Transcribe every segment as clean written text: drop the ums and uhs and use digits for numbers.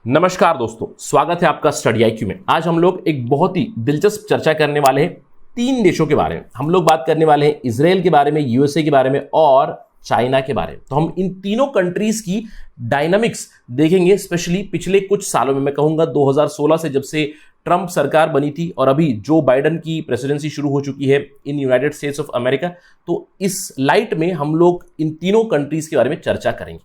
नमस्कार दोस्तों, स्वागत है आपका स्टडी आईक्यू में। आज हम लोग एक बहुत ही दिलचस्प चर्चा करने वाले हैं तीन देशों के बारे में। हम लोग बात करने वाले हैं इजराइल के बारे में, यूएसए के बारे में और चाइना के बारे में। तो हम इन तीनों कंट्रीज की डायनामिक्स देखेंगे, स्पेशली पिछले कुछ सालों में। मैं कहूंगा 2016 से, जब से ट्रंप सरकार बनी थी और अभी जो बाइडन की प्रेसिडेंसी शुरू हो चुकी है in United states of America. तो इस लाइट में हम लोग इन तीनों कंट्रीज के बारे में चर्चा करेंगे।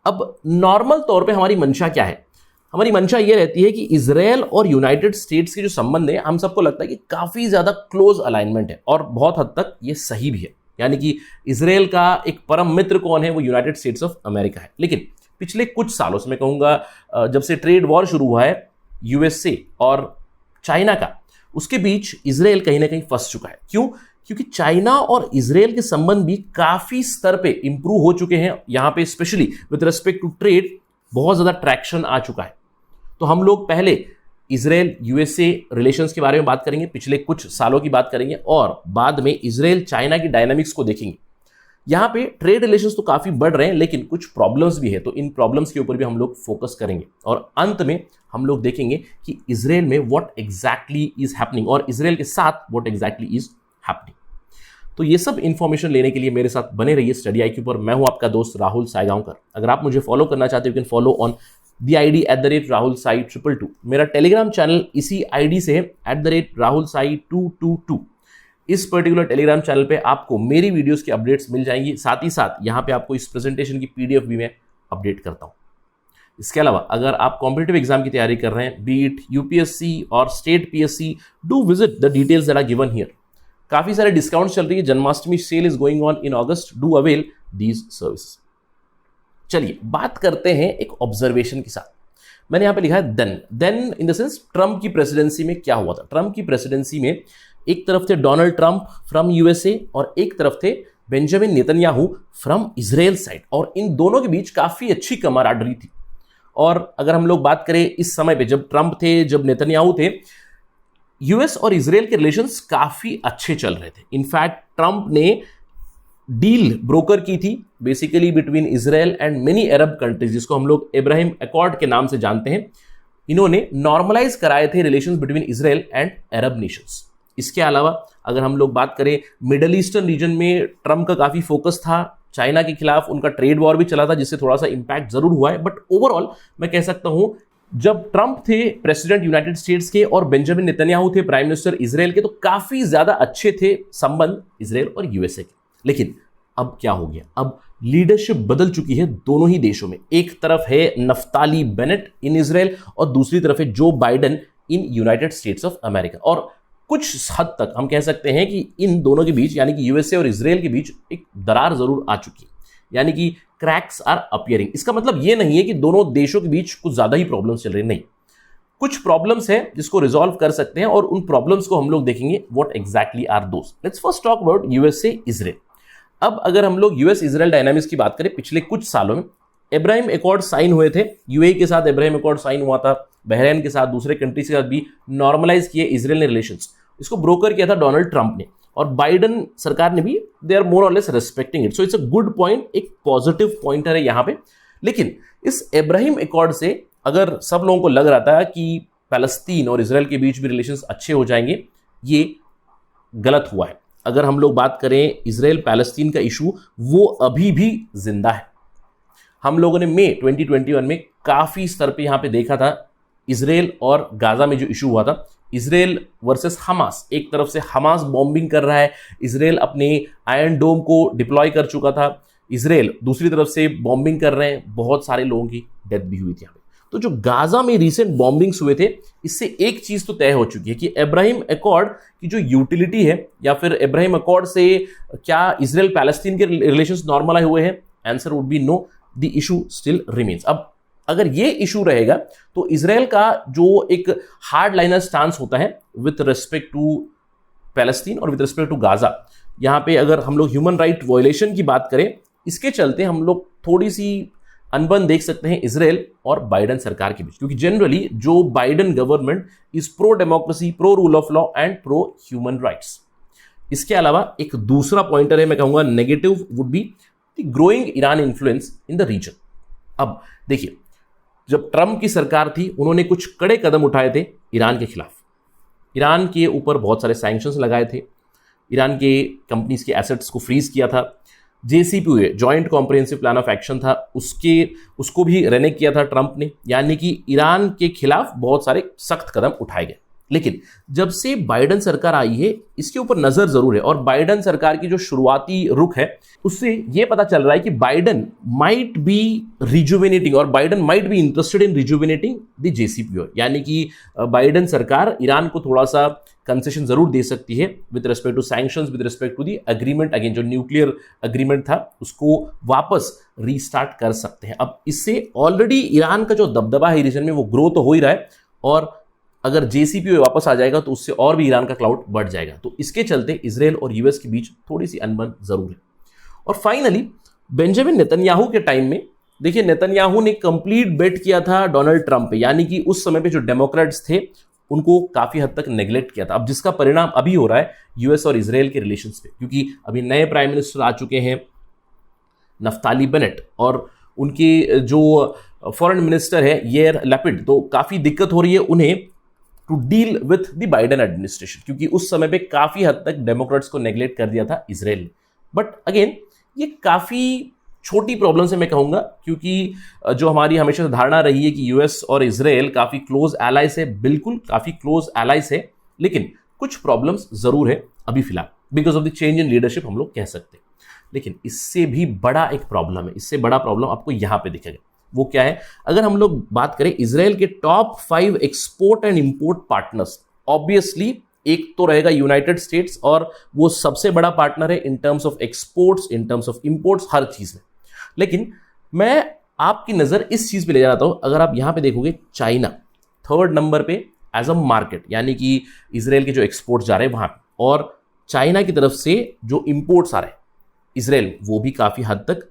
अब नॉर्मल तौर पे हमारी मंशा क्या है? हमारी मंशा ये रहती है कि इजराइल और यूनाइटेड स्टेट्स के जो संबंध है, हम सबको लगता है कि काफी ज्यादा क्लोज अलाइनमेंट है और बहुत हद तक ये सही भी है। यानी कि इजराइल का एक परम मित्र कौन है? वो यूनाइटेड स्टेट्स ऑफ अमेरिका है। लेकिन पिछले कुछ सालों से, मैं कहूंगा जब से ट्रेड वॉर शुरू हुआ है यूएसए और चाइना का, उसके बीच इजराइल कहीं ना कहीं फंस चुका है। क्यों? क्योंकि चाइना और इजराइल के संबंध भी काफी स्तर पे इंप्रूव हो चुके हैं। यहां पे specially with respect to trade बहुत ज्यादा ट्रैक्शन आ चुका है। तो हम लोग पहले इजराइल यूएसए रिलेशंस के बारे में बात करेंगे, पिछले कुछ सालों की बात करेंगे, और बाद में इजराइल चाइना की डायनामिक्स को देखेंगे। यहां पे ट्रेड रिलेशंस तो काफी बढ़ रहे हैं, लेकिन कुछ प्रॉब्लम्स भी है, तो इन प्रॉब्लम्स के ऊपर भी हम लोग फोकस करेंगे। और अंत में हम लोग देखेंगे कि इजराइल में व्हाट एग्जैक्टली इज हैपनिंग और इजराइल के साथ व्हाट एग्जैक्टली इज हैपनिंग। तो ये सब इंफॉर्मेशन लेने के लिए मेरे साथ बने रहिए स्टडी आईक्यू पर। मैं हूं आपका दोस्त राहुल सायगांवकर। अगर आप मुझे फॉलो करना चाहते हो, you can follow on the ID @RahulSai222। मेरा टेलीग्राम चैनल इसी आईडी से है, @RahulSai222। इस पर्टिकुलर टेलीग्राम चैनल पे आपको मेरी वीडियोस की अपडेट्स मिल जाएंगी। साथ ही साथ यहाँ पे आपको इस प्रेजेंटेशन की पीडीएफ भी मैं अपडेट करता हूँ। इसके अलावा अगर आप कॉम्पिटिटिव एग्जाम की तैयारी कर रहे हैं, बी इट यूपीएससी और state PSC, do visit the details that are given here. काफी सारे डिस्काउंट चल रही है। Janmashtami sale is going on in August. Do avail these service. चलिए बात करते हैं एक ऑब्जर्वेशन के साथ। मैंने यहां पे लिखा है then in the sense Trump की प्रेसिडेंसी में क्या हुआ था। ट्रंप की प्रेसिडेंसी में एक तरफ थे डोनाल्ड ट्रंप फ्रॉम यूएसए और एक तरफ थे Benjamin Netanyahu from Israel side, और इन दोनों के बीच काफी अच्छी कमाराडरी थी। और अगर हम लोग बात करें इस समय पे, जब ट्रंप थे, जब नेतन्याहू थे, यूएस और इजराइल के रिलेशंस काफी अच्छे चल रहे थे। इनफैक्ट ट्रंप ने डील ब्रोकर की थी basically between Israel and many Arab countries, जिसको हम लोग अब्राहम अकॉर्ड के नाम से जानते हैं। इन्होंने नॉर्मलाइज कराए थे relations between Israel and Arab Nations. इसके अलावा अगर हम लोग बात करें मिडल ईस्टर्न रीजन में, ट्रंप का काफी फोकस था। चाइना के खिलाफ उनका ट्रेड वॉर भी चला था, जिससे थोड़ा सा इंपैक्ट जरूर हुआ है। बट ओवरऑल मैं कह सकता हूं, जब ट्रंप थे प्रेसिडेंट यूनाइटेड स्टेट्स के और बेंजामिन नेतन्याहू थे प्राइम मिनिस्टर इजराइल के, तो काफी ज्यादा अच्छे थे संबंध इजराइल और यूएसए के। लेकिन अब क्या हो गया? अब लीडरशिप बदल चुकी है दोनों ही देशों में। एक तरफ है नफ्ताली बेनेट इन इजराइल और दूसरी तरफ है जो Biden in United states of America. और कुछ हद तक हम कह सकते हैं कि इन दोनों के बीच, यानी कि यूएसए और इजराइल के बीच एक दरार जरूर आ चुकी है, यानी कि क्रैक्स आर अपीयरिंग। इसका मतलब ये नहीं है कि दोनों देशों के बीच कुछ ज्यादा ही प्रॉब्लम्स चल रही, नहीं। कुछ प्रॉब्लम्स हैं जिसको रिजॉल्व कर सकते हैं और उन प्रॉब्लम्स को हम लोग देखेंगे what exactly are those. Let's first talk about USA Israel. अब अगर हम लोग यूएस इजराइल डायनामिक्स की बात करें, पिछले कुछ सालों में अब्राहम अकॉर्ड साइन हुए थे। यूएई के साथ अब्राहम अकॉर्ड साइन हुआ था, बहरीन के साथ, दूसरे कंट्रीज के साथ भी नॉर्मलाइज किए इजराइल ने रिलेशंस। इसको ब्रोकर किया था डोनाल्ड ट्रंप ने, और बाइडन सरकार ने भी, दे आर मोर और less respecting it. So it's a good point, एक पॉजिटिव पॉइंटर है यहां पे। लेकिन इस अब्राहम अकॉर्ड से अगर सब लोगों को लग रहा था कि पैलेस्तीन और इजराइल के बीच भी रिलेशंस अच्छे हो जाएंगे, ये गलत हुआ है। अगर हम लोग बात करें इजराइल पैलेस्तीन का इशू, वो अभी भी जिंदा है। हम लोगों ने मई 2021 में काफी स्तर पे यहां पे देखा था इजराइल और गाजा में जो इशू हुआ था, इजराइल वर्सेस हमास। एक तरफ से हमास बॉम्बिंग कर रहा है, इजराइल अपने आयरन डोम को डिप्लॉय कर चुका था, इजराइल दूसरी तरफ से बॉम्बिंग कर रहे हैं। बहुत सारे लोगों की डेथ भी हुई थी यहाँ पे। तो जो गाजा में रिसेंट बॉम्बिंग्स हुए थे, इससे एक चीज तो तय हो चुकी है कि अब्राहम अकॉर्ड की जो यूटिलिटी है, या फिर अब्राहम अकॉर्ड से क्या इजराइल पैलेस्तीन के रिलेशंस नॉर्मलाइज हुए हैं? Answer would be no, the issue still remains. अब अगर ये इशू रहेगा तो इजराइल का जो एक हार्ड लाइनर स्टांस होता है विथ रिस्पेक्ट टू पैलेस्तीन और विथ रिस्पेक्ट टू गाजा, यहां पे अगर हम लोग ह्यूमन राइट वायलेशन की बात करें, इसके चलते हम लोग थोड़ी सी अनबन देख सकते हैं इजराइल और बाइडन सरकार के बीच। क्योंकि जनरली जो Biden government is pro democracy, pro rule of law and pro human rights. इसके अलावा एक दूसरा पॉइंटर है, मैं कहूंगा negative, would be the growing Iran influence in the region. अब देखिए, जब ट्रंप की सरकार थी उन्होंने कुछ कड़े कदम उठाए थे ईरान के खिलाफ। ईरान के ऊपर बहुत सारे सैंक्शंस लगाए थे, ईरान के कंपनीज के एसेट्स को फ्रीज किया था, JCPOA joint comprehensive plan of action था, उसको भी रेनेग किया था ट्रंप ने, यानी कि ईरान के खिलाफ बहुत सारे सख्त कदम उठाए गए। लेकिन जब से बाइडेन सरकार आई है इसके ऊपर नजर जरूर है, और बाइडेन सरकार की जो शुरुआती रुख है उससे यह पता चल रहा है कि बाइडेन माइट बी रिजुविनेटिंग और Biden might be interested in rejuvenating the JCPOA, यानी कि बाइडेन सरकार ईरान को थोड़ा सा कंसेशन जरूर दे सकती है with respect to sanctions, with respect to the agreement, again जो न्यूक्लियर एग्रीमेंट था उसको वापस रीस्टार्ट कर सकते हैं। अब इससे ऑलरेडी ईरान का जो दबदबा है रीजन में वो ग्रो तो हो ही रहा है, और अगर JCPOA वापस आ जाएगा तो उससे और भी ईरान का क्लाउड बढ़ जाएगा। तो इसके चलते इजराइल और यूएस के बीच थोड़ी सी अनबन जरूर है। और फाइनली बेंजामिन नेतन्याहू के टाइम में देखिए, नेतन्याहू ने कंप्लीट बेट किया था डोनाल्ड ट्रंप पे, यानी कि उस समय पे जो डेमोक्रेट्स थे उनको काफी हद तक नेग्लेक्ट किया था। अब जिसका परिणाम अभी हो रहा है यूएस और इजराइल के रिलेशंस पे, क्योंकि अभी नए प्राइम मिनिस्टर आ चुके हैं नफ्ताली बेनेट, और उनके जो फॉरेन मिनिस्टर है येर लैपिड, तो काफी दिक्कत हो रही है उन्हें to deal with the Biden administration, क्योंकि उस समय पे काफी हद तक डेमोक्रेट्स को नेग्लेक्ट कर दिया था इजराइल ने। बट अगेन ये काफी छोटी प्रॉब्लम से मैं कहूंगा, क्योंकि जो हमारी हमेशा धारणा रही है कि यूएस और इजराइल काफी क्लोज एलाइज है, बिल्कुल काफी क्लोज एलाइज है, लेकिन कुछ प्रॉब्लम्स जरूर है अभी फिलहाल because of the change in leadership हम लोग कह सकते हैं। लेकिन इससे भी बड़ा एक प्रॉब्लम है, इससे बड़ा प्रॉब्लम आपको यहां पे दिखेगा। वो क्या है? अगर हम लोग बात करें इजराइल के top 5 export and import partners, obviously एक तो रहेगा यूनाइटेड स्टेट्स, और वो सबसे बड़ा पार्टनर है in terms of exports, in terms of imports, हर चीज में। लेकिन मैं आपकी नजर इस चीज पे ले जाता हूं, अगर आप यहां पे देखोगे चाइना 3rd नंबर पे एज अ मार्केट, यानी कि इजराइल के जो एक्सपोर्ट्स जा रहे हैं वहां पे, और चाइना की तरफ से जो इंपोर्ट्स आ रहे हैं इजराइल, वो भी काफी हद तक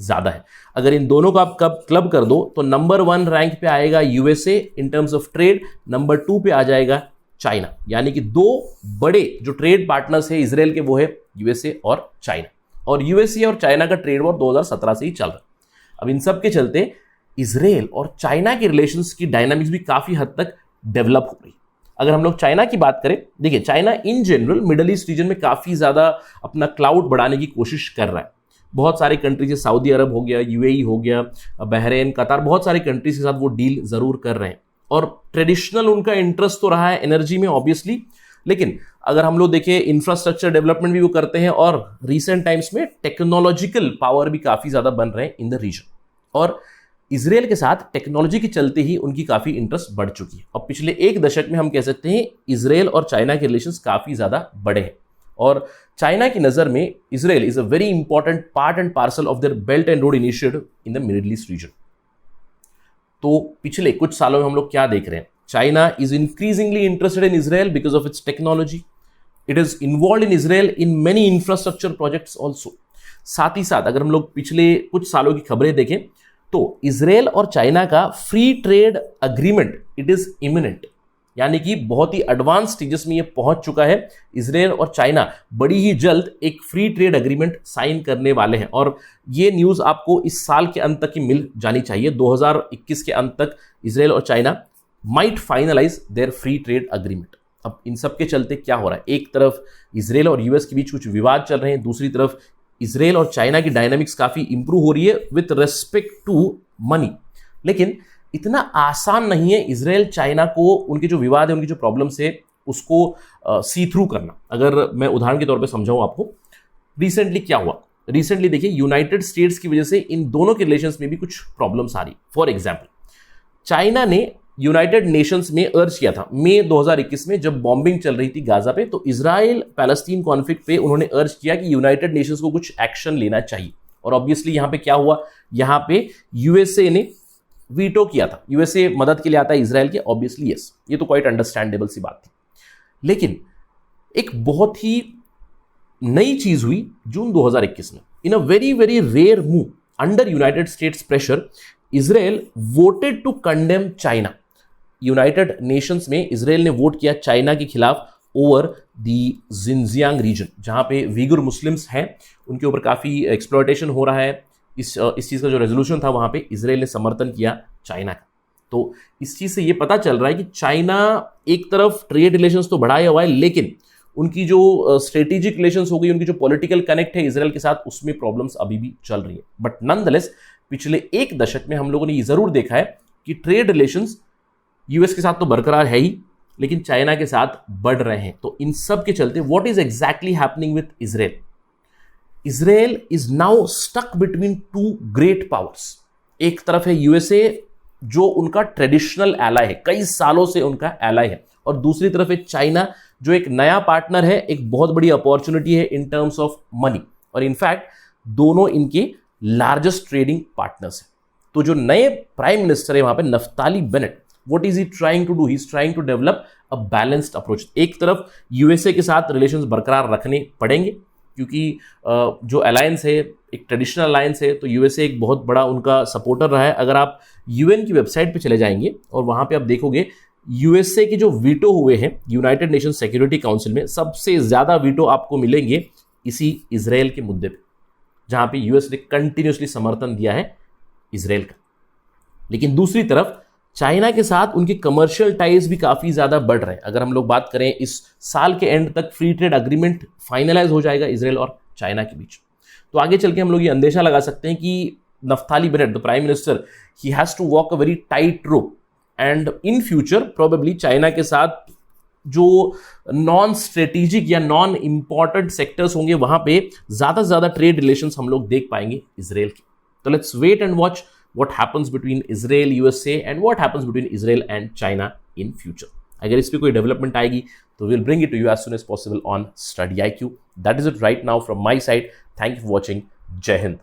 ज्यादा है। अगर इन दोनों को आप क्लब कर दो तो नंबर 1 रैंक पे आएगा USA in terms of trade, number 2 पे आ जाएगा चाइना, यानी कि 2 बड़े जो ट्रेड पार्टनर्स है इजराइल के वो है यूएसए और चाइना। और यूएसए और चाइना का ट्रेड वॉर 2017 से ही चल रहा है। अब इन सब के चलते इजराइल और चाइना के रिलेशंस की डायनामिक्स भी काफी हद तक डेवलप हो रही है। अगर हम लोग चाइना की बात करें, देखिए China in general middle east region में काफी ज्यादा अपना क्लाउड बढ़ाने की कोशिश कर रहा है। बहुत सारे कंट्रीज से, सऊदी अरब हो गया, यूएई हो गया, बहरीन, कतार, बहुत सारे कंट्रीज के साथ वो डील जरूर कर रहे हैं, और ट्रेडिशनल उनका इंटरेस्ट तो रहा है एनर्जी में ऑब्वियसली, लेकिन अगर हम लोग देखें इंफ्रास्ट्रक्चर डेवलपमेंट भी वो करते हैं, और रिसेंट टाइम्स में टेक्नोलॉजिकल पावर भी काफी ज्यादा बन रहे हैं इन द रीजन। और इजराइल के साथ टेक्नोलॉजी के चलते ही उनकी काफी इंटरेस्ट बढ़ चुकी है, और पिछले 1 दशक में हम कह सकते हैं इजराइल और चाइना के रिलेशंस काफी ज्यादा बड़े हैं। और चाइना की नजर में Israel is a very important part and parcel of their belt and road initiative in the middle east region. तो पिछले कुछ सालों में हम लोग क्या देख रहे हैं? China is increasingly interested in Israel because of its technology. It is involve in Israel in many infrastructure projects also. साथ ही साथ अगर हम लोग पिछले कुछ सालों की खबरें देखें तो इजराइल और चाइना का free trade agreement it is imminent, यानी कि बहुत ही एडवांस स्टेजेस में ये पहुंच चुका है। इजराइल और चाइना बड़ी ही जल्द एक फ्री ट्रेड एग्रीमेंट साइन करने वाले हैं, और ये न्यूज़ आपको इस साल के अंत तक ही मिल जानी चाहिए। 2021 के अंत तक इजराइल और China might finalise their free trade agreement. अब इन सब के चलते क्या हो रहा है? एक तरफ इजराइल और यूएस के बीच कुछ विवाद चल रहे हैं, दूसरी तरफ इजराइल और चाइना की डायनामिक्स काफी इंप्रूव हो रही है विथ रेस्पेक्ट टू मनी। लेकिन इतना आसान नहीं है इजराइल चाइना को उनके जो विवाद है, उनकी जो प्रॉब्लम्स है, उसको सी थ्रू करना। अगर मैं उदाहरण के तौर पे समझाऊं आपको, रिसेंटली क्या हुआ? रिसेंटली देखिए यूनाइटेड स्टेट्स की वजह से इन दोनों के रिलेशंस में भी कुछ प्रॉब्लम्स आ रही। फॉर एग्जांपल, चाइना ने यूनाइटेड नेशंस में अर्ज किया था मई 2021 में, जब बॉम्बिंग चल रही थी गाजा पे, तो इजराइल पैलेस्टीन कॉन्फ्लिक्ट पे उन्होंने अर्ज किया कि यूनाइटेड नेशंस को कुछ एक्शन लेना चाहिए। और ऑब्वियसली यहां पे क्या हुआ? यहां पे यूएसए ने वीटो किया था। यूएसए मदद के लिए आता है इजराइल के, ऑब्वियसली यस, ये तो क्वाइट अंडरस्टैंडेबल सी बात थी। लेकिन एक बहुत ही नई चीज हुई जून 2021 में। In a very very rare move under United States pressure, Israel voted to condemn China. United Nations में इजराइल ने वोट किया चाइना के खिलाफ ओवर द जिनजियांग रीजन, जहां पे वीगुर मुस्लिम्स हैं, उनके ऊपर काफी एक्सप्लॉयटेशन हो रहा है। इस चीज का जो रेजोल्यूशन था वहां पे इजराइल ने समर्थन किया चाइना का। तो इस चीज से ये पता चल रहा है कि चाइना एक तरफ ट्रेड रिलेशंस तो बढ़ाया हुआ है, लेकिन उनकी जो स्ट्रेटेजिक रिलेशंस हो गई, उनकी जो पॉलिटिकल कनेक्ट है इजराइल के साथ, उसमें प्रॉब्लम्स अभी भी चल रही है। बट नॉनदलेस पिछले एक दशक में हम लोगों ने ये जरूर देखा है कि ट्रेड रिलेशंस यूएस के साथ तो बरकरार है ही, लेकिन चाइना के साथ बढ़ रहे हैं। तो इन सब के चलते what is exactly happening with Israel? Israel is now stuck between two great powers. एक तरफ है यूएसए जो उनका ट्रेडिशनल एलाय है, कई सालों से उनका एलाय है, और दूसरी तरफ है चाइना जो एक नया पार्टनर है, एक बहुत बड़ी अपॉर्चुनिटी है इन टर्म्स ऑफ मनी, और इनफैक्ट दोनों इनके लार्जेस्ट ट्रेडिंग पार्टनर्स हैं। तो जो नए प्राइम मिनिस्टर है वहां पे Naftali Bennett, what is he trying to do? He is trying to develop a balanced approach. एक तरफ यूएसए के साथ रिलेशंस बरकरार रखने पड़ेंगे क्योंकि जो अलायंस है एक ट्रेडिशनल अलायंस है, तो यूएसए एक बहुत बड़ा उनका सपोर्टर रहा है। अगर आप यूएन की वेबसाइट पे चले जाएंगे और वहां पे आप देखोगे यूएसए के जो वीटो हुए हैं यूनाइटेड नेशन सिक्योरिटी काउंसिल में, सबसे ज्यादा वीटो आपको मिलेंगे इसी इजराइल के मुद्दे पे, जहां पे यूएस ने कंटिन्यूसली समर्थन दिया है इजराइल का। लेकिन दूसरी तरफ चाइना के साथ उनके कमर्शियल टाइज भी काफी ज्यादा बढ़ रहे हैं। अगर हम लोग बात करें, इस साल के एंड तक फ्री ट्रेड एग्रीमेंट फाइनलाइज हो जाएगा इजराइल और चाइना के बीच। तो आगे चल के हम लोग ये अंदेशा लगा सकते हैं कि Naftali Bennett the prime minister, he has to walk a very tight rope, and in future probably China के साथ जो नॉन स्ट्रेटेजिक या नॉन इंपॉर्टेंट सेक्टर्स होंगे वहां पे ज्यादा से ज्यादा ट्रेड रिलेशंस हम लोग देख पाएंगे इजराइल के। तो let's wait and watch what happens between Israel, USA and what happens between Israel and China in future. अगर इस पे कोई डेवलपमेंट आएगी तो we'll bring it to you as soon as possible on Study IQ. That is it right now from my side. Thank you for watching. जय हिंद.